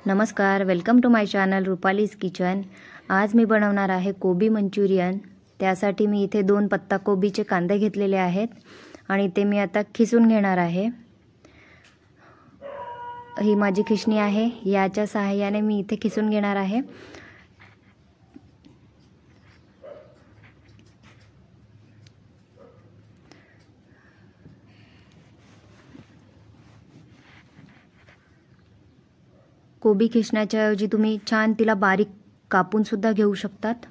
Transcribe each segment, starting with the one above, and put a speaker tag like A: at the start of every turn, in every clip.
A: नमस्कार, welcome to my channel Rupali's kitchen. आज मी बनवणार आहे कोबी मंचुरियन। त्यासाठी मी इथे 2 पत्ता कोबीचे कांदे घेतलेले आहेत आणि ते मी आता खिसून घेणार आहे। ही माझी खिसणी आहे, याच्या सहाय्याने मी इथे खिसून घेणार आहे। कोबी खिसण्याच्या ऐवजी तुम्ही छान तिला बारीक कापून सुद्धा घेऊ शकतात।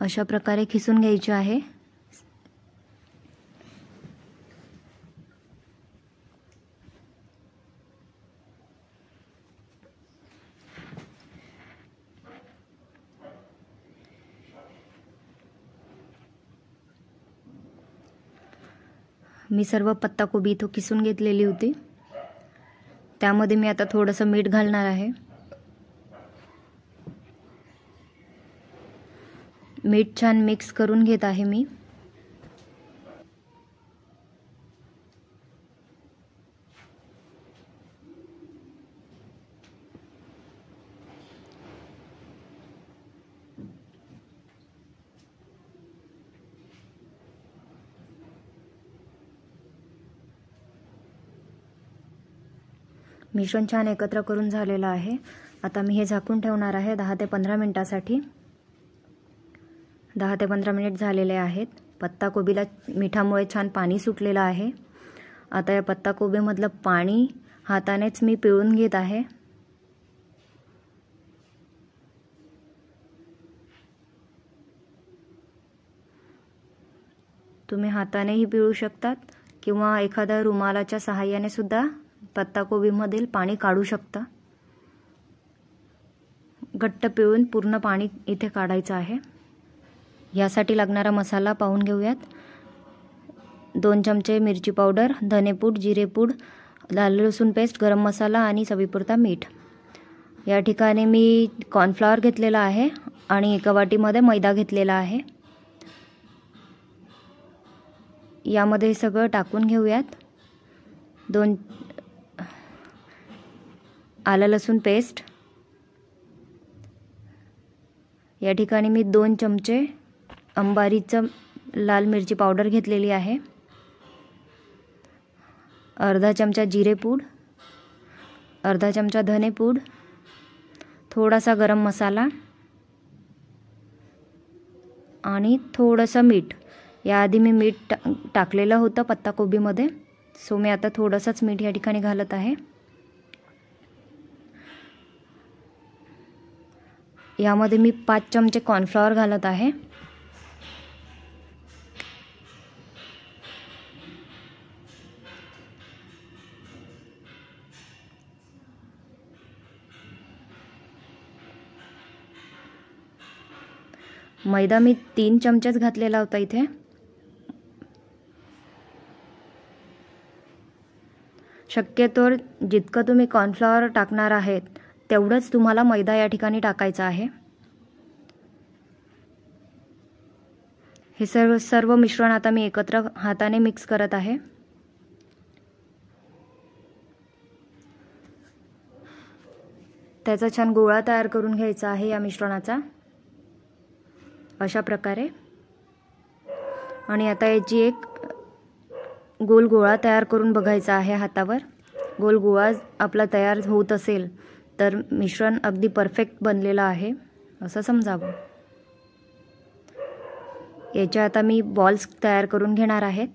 A: अशा प्रकारे खिसून घ्यायचे आहे। मी सर्व पत्ता कोबी इथे किसून घेतलेली होती। त्यामध्ये मी आता थोडंसं मीठ घालणार आहे। मीठ छान मिक्स करून घेत आहे मी। मिश्रण छान एकत्र करून झालेलं आहे। आता मी हे झाकून ठेवणार आहे 10 ते 15 मिनिटांसाठी। 10 ते 15 मिनिट झालेले आहेत। पत्ता कोबीला मिठामुळे छान पाणी सुटलेलं आहे। आता या पत्ता कोबीमधलं पाणी हातानेच मी पिळून घेत आहे। तुम्ही हातानेही पिळू शकतात किंवा एखाद्या रुमालाच्या सहाय्याने सुद्धा पत्ता कोबीमधील पाणी काढू शकता। घट्ट पिळून पूर्ण पाणी इथे काढायचं आहे। यासाठी लागणारा मसाला पाहून घेऊयात। 2 चमचे मिरची पावडर, धनेपूड, जिरेपूड, लाल लसूण पेस्ट, गरम मसाला आणि चवीपुरता मीठ। या ठिकाणी मी कॉर्नफ्लॉवर घेतलेला आहे आणि एका वाटीमध्ये मैदा घेतलेला आहे। यामध्ये सगळं टाकून घेऊयात। 2 आलं लसूण पेस्ट, या ठिकाणी मी 2 चमचे अंबारीचं लाल मिरची पावडर घेतलेली आहे। अर्धा चमचा जिरेपूड, अर्धा चमचा धनेपूड, थोडासा गरम मसाला आणि थोडंसं मीठ। याआधी मी मीठ टाकलेलं होतं पत्ता कोबीमध्ये, सो मी आता थोडंसंच मीठ या ठिकाणी घालत आहे। यामध्ये मी 5 चमचे कॉर्नफ्लॉवर घालत आहे। मैदा मी 3 चमचेच घातलेला होता इथे। शक्यतोवर जितकं तुम्ही कॉर्नफ्लॉवर टाकणार आहेत तेवढंच तुम्हाला मैदा या ठिकाणी टाकायचा आहे। हे सर्व मिश्रण आता मी एकत्र हाताने मिक्स करत आहे। त्याचा छान गोळा तयार करून घ्यायचा आहे या मिश्रणाचा, अशा प्रकारे। आणि आता याची एक गोल गोळा तयार करून बघायचा आहे हातावर। गोल गोळा आपला तयार होत असेल तर मिश्रण अगदी परफेक्ट बनलेलं आहे असं समजावं। याच्या आता मी बॉल्स तयार करून घेणार आहेत।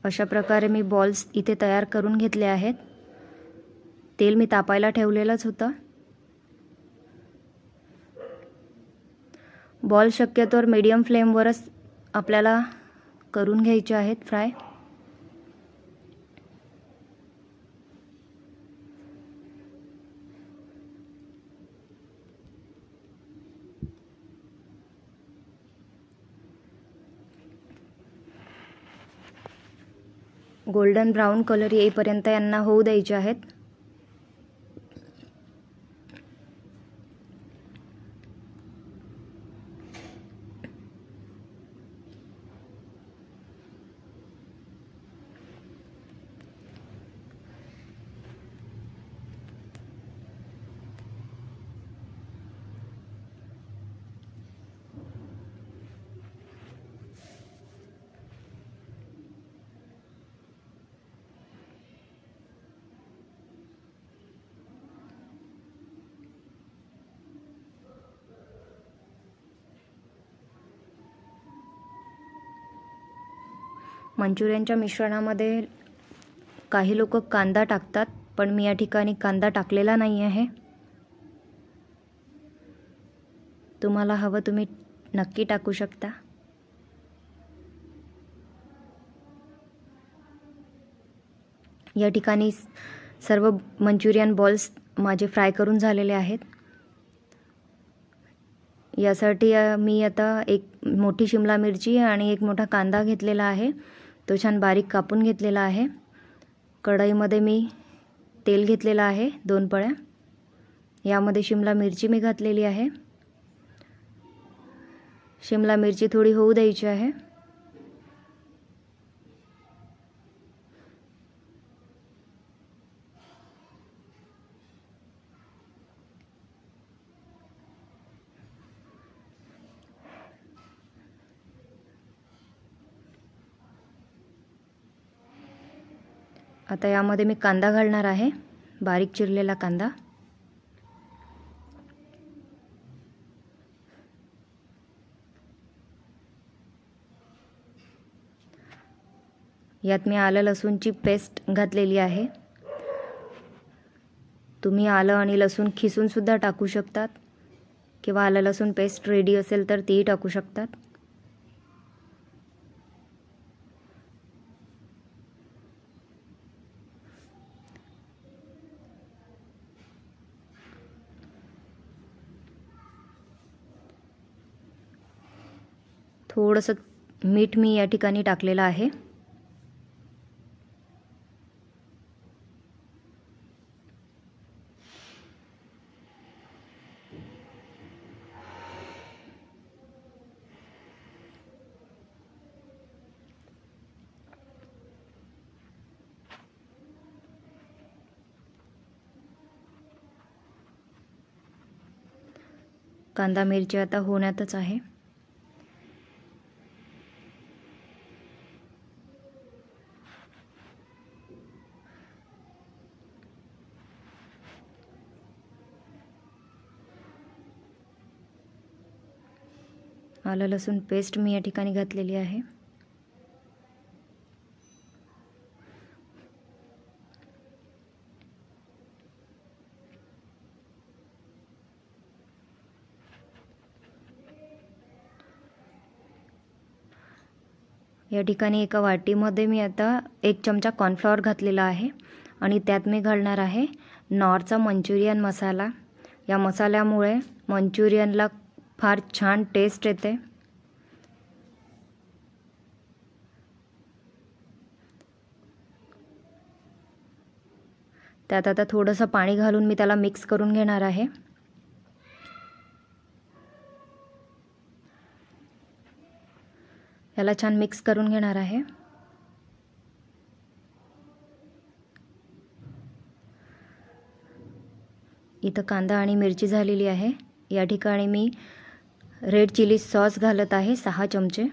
A: अशा प्रकारे मी बॉल्स इथे तयार करून घेतले आहेत। तेल मी तापायला ठेवलेलंच होतं। बॉल शक्यतोवर मीडियम फ्लेमवरच आपल्याला करून घ्यायचे आहेत फ्राय। गोल्डन ब्राउन कलर येईपर्यंत यांना होऊ द्यायचे आहेत। मंचुरियनच्या मिश्रणामध्ये काही लोक कांदा टाकतात, पण मी या ठिकाणी कांदा टाकलेला नाही आहे. तुम्हाला हवं तुम्ही नक्की टाकू शकता. या ठिकाणी सर्व मंचुरियन बॉल्स माझे फ्राय करून झालेले आहेत. यासाठी मी आता एक मोठी शिमला मिरची आणि एक मोठा कांदा घेतलेला आहे. तो छान बारीक कापून घेतलेला आहे. कढईमध्ये मी तेल घेतलेलं आहे 2 पळ्या. यामध्ये शिमला मिरची मी घातलेली आहे. शिमला मिरची थोडी होऊ द्यायची आहे. आता यामध्ये मी कांदा घालणार आहे, बारीक चिरलेला कांदा. यात मी आलं लसूणची पेस्ट घातलेली आहे. तुम्ही आलं आणि लसूण खिसून सुद्धा टाकू शकतात किंवा आलं लसूण पेस्ट रेडी असेल तर तीही टाकू शकतात. थोडंसं मीठ मी या ठिकाणी टाकलेलं आहे. कांदा मिरची आता होण्यातच आहे. आलं लसूण पेस्ट मी या ठिकाणी घातलेली आहे. या ठिकाणी एका वाटीमध्ये मी आता 1 चमचा कॉर्नफ्लॉवर घातलेला आहे आणि त्यात मी घालणार आहे नॉरचा मंचुरियन मसाला. या मसाल्यामुळे मंचुरियनला फार छान टेस्ट येते. त्यात आता थोडंसं पाणी घालून मी त्याला मिक्स करून घेणार आहे. याला छान मिक्स करून घेणार आहे. इथं कांदा आणि मिरची झालेली आहे. या ठिकाणी मी रेड चिली सॉस घालत आहे 6 चमचे.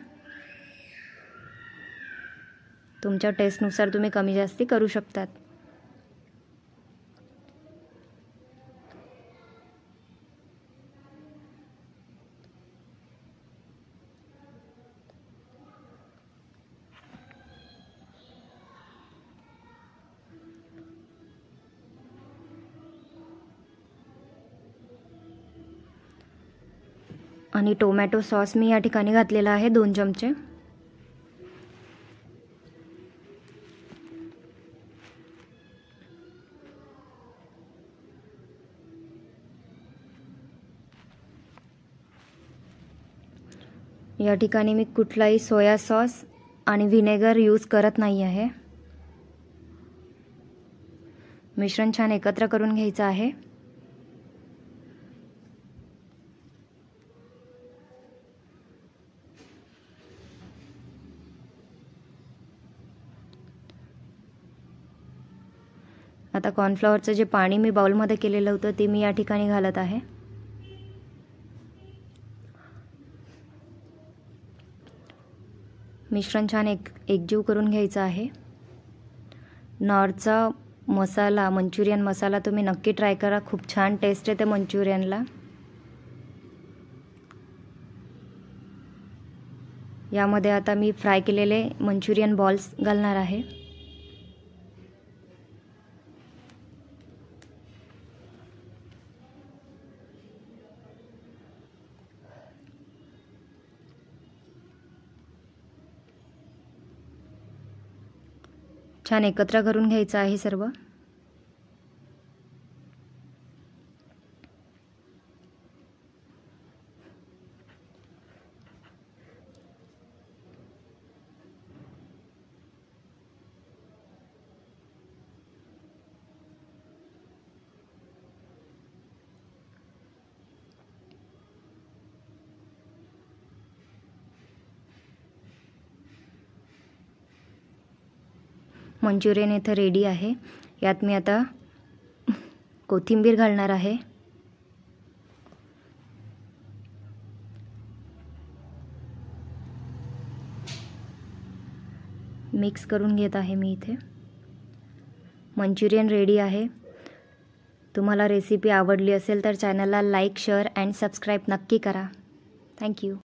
A: तुमच्या टेस्टनुसार तुम्ही कमी जास्ती करू शकतात. आणि टोमॅटो सॉस मी या ठिकाणी घातलेला आहे 2 चमचे. या ठिकाणी मी कुठलाही सोया सॉस आणि व्हिनेगर यूज करत नाही आहे. मिश्रण छान एकत्र करून घ्यायचं आहे. आता कॉर्नफ्लॉवरचं जे पाणी मी बाउलमध्ये केलेलं होतं ते मी या ठिकाणी घालत आहे. मिश्रण छान एकजीव करून घ्यायचं आहे. नॉरचा मसाला, मंचुरियन मसाला तुम्ही नक्की ट्राय करा. खूप छान टेस्ट येते मंचुरियनला. यामध्ये आता मी फ्राय केलेले मंचुरियन बॉल्स घालणार आहे. छान एकत्र करून घ्यायचं आहे सर्व. मंचुरियन इथं रेडी आहे. यात मी आता कोथिंबीर घालणार आहे. मिक्स करून घेत आहे मी इथे. मंचुरियन रेडी आहे. तुम्हाला रेसिपी आवडली असेल तर चॅनलला लाईक, शेअर अँड सबस्क्राईब नक्की करा. थँक्यू.